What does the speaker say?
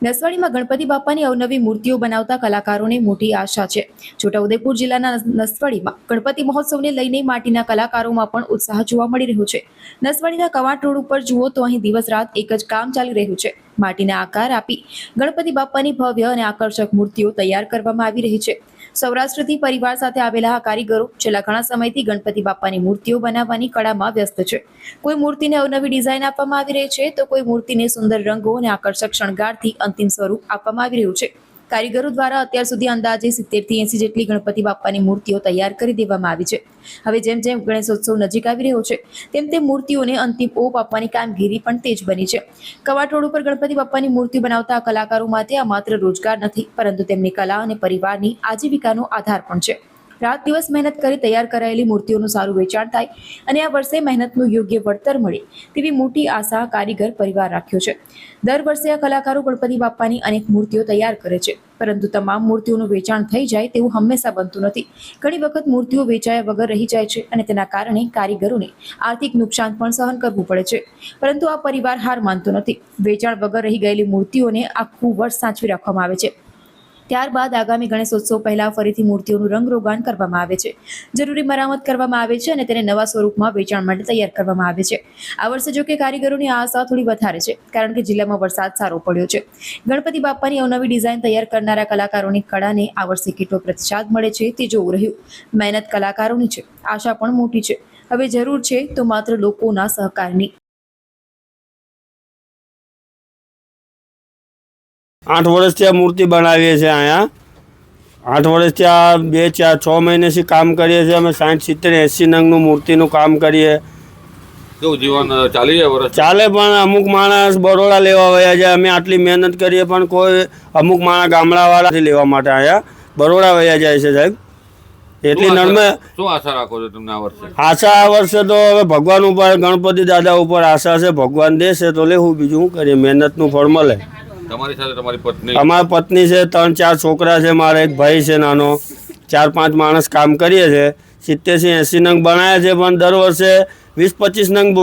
નસવાડીમાં ગણપતિ બાપાની અવનવી મૂર્તિઓ બનાવતા કલાકારોને મોટી આશા છે। છોટાઉદેપુર જિલ્લાના નસવાડીમાં ગણપતિ મહોત્સવને લઈને માટીના કલાકારોમાં પણ ઉત્સાહ જોવા મળી રહ્યો છે। નસવાડીના કવાંટ રોડ ઉપર જુઓ તો અહીં દિવસ રાત એક જ કામ ચાલી રહ્યું છે। માટીના આકાર આપી ગણપતિ બાપાની ભવ્ય અને આકર્ષક મૂર્તિઓ તૈયાર કરવામાં આવી રહી છે। સૌરાષ્ટ્રથી પરિવાર સાથે આવેલા આ કારીગરો છેલ્લા ઘણા સમયથી ગણપતિ બાપાની મૂર્તિઓ બનાવવાની કળામાં વ્યસ્ત છે। કોઈ મૂર્તિને અવનવી ડિઝાઇન આપવામાં આવી રહી છે તો કોઈ મૂર્તિને સુંદર રંગો અને આકર્ષક શણગારથી અંતિમ સ્વરૂપ આપવામાં આવી રહ્યું છે। કારીગરો દ્વારા અત્યાર સુધી અંદાજે 70 થી 80 જેટલી ગણપતિ બાપાની મૂર્તિઓ તૈયાર કરી દેવામાં આવી છે। હવે જેમ જેમ ગણેશોત્સવ નજીક આવી રહ્યો છે તેમ તેમ મૂર્તિઓને અંતિમ ઓપ આપવાની કામગીરી પણ તેજ બની છે। કવાંટ રોડ ઉપર ગણપતિ બાપાની મૂર્તિ બનાવતા કલાકારો માટે આ માત્ર રોજગાર નથી, પરંતુ તેમની કલા અને પરિવારની આજીવિકાનો આધાર પણ છે। રાત દિવસ મહેનત કરી તૈયાર કરાયેલી મૂર્તિઓનું સારું વેચાણ થાય અને આ વર્ષે મહેનતનું યોગ્ય વળતર મળે તેવી મોટી આશા કારીગર પરિવાર રાખ્યો છે। દર વર્ષે આ કલાકારો ગણપતિ બાપાની અનેક મૂર્તિઓ તૈયાર કરે છે, પરંતુ તમામ મૂર્તિઓનું વેચાણ થઈ જાય તેવું હંમેશા બનતું નથી। ઘણી વખત મૂર્તિઓ વેચાયા વગર રહી જાય છે અને તેના કારણે કારીગરોને આર્થિક નુકસાન પણ સહન કરવું પડે છે, પરંતુ આ પરિવાર હાર માનતો નથી। વેચાણ વગર રહી ગયેલી મૂર્તિઓને આખું વર્ષ સાચવી રાખવામાં આવે છે। ત્યારબાદ આગામી ગણેશોત્સવ પહેલા ફરીથી મૂર્તિઓનું રંગરોગાન કરવામાં આવે છે, જરૂરી મરામત કરવામાં આવે છે અને તેને નવા સ્વરૂપમાં વેચાણ માટે તૈયાર કરવામાં આવે છે। આ વર્ષે જો કે કારીગરોની આ આશા થોડી વધારે છે, કારણ કે જિલ્લામાં વરસાદ સારો પડ્યો છે। ગણપતિ બાપાની અવનવી ડિઝાઇન તૈયાર કરનારા કલાકારોની કળાને આ વર્ષે કેટલો પ્રતિસાદ મળે છે તે જોવું રહ્યું। મહેનત કલાકારોની છે, આશા પણ મોટી છે। હવે જરૂર છે તો માત્ર લોકોના સહકારની। 8 વર્ષથી આ મૂર્તિ બનાવીએ છીએ। અહીંયા 8 વર્ષથી આ 2-4-6 મહિનેથી કામ કરીએ છીએ। અમે 60-70-80 નંગનું મૂર્તિનું કામ કરીએ। કેવું જીવન ચાલી જાય વર્ષ? ચાલે, પણ અમુક માણસ બરોડા લેવા વયા જાય। અમે આટલી મહેનત કરીએ પણ કોઈ અમુક માણસ ગામડાવાળાથી લેવા માટે અહીંયા બરોડા વયા જાય છે સાહેબ। એટલી નર્મે શું આશા રાખો છો તમને આ વર્ષે? આશા આ વર્ષે તો હવે ભગવાન ઉપર, ગણપતિ દાદા ઉપર આશા છે। ભગવાન દેશે તો લેવું, બીજું શું કરીએ, મહેનતનું ફળ મળે। તમારી સાથે તમારી પત્ની? અમારી પત્ની છે, 3-4 છોકરા છે, મારે એક ભાઈ છે નાનો। 4-5 માણસ કામ કરીએ છીએ। 70 થી 80 નંગ બનાવ્યા છે, પણ દર વર્ષે 20-25 નંગ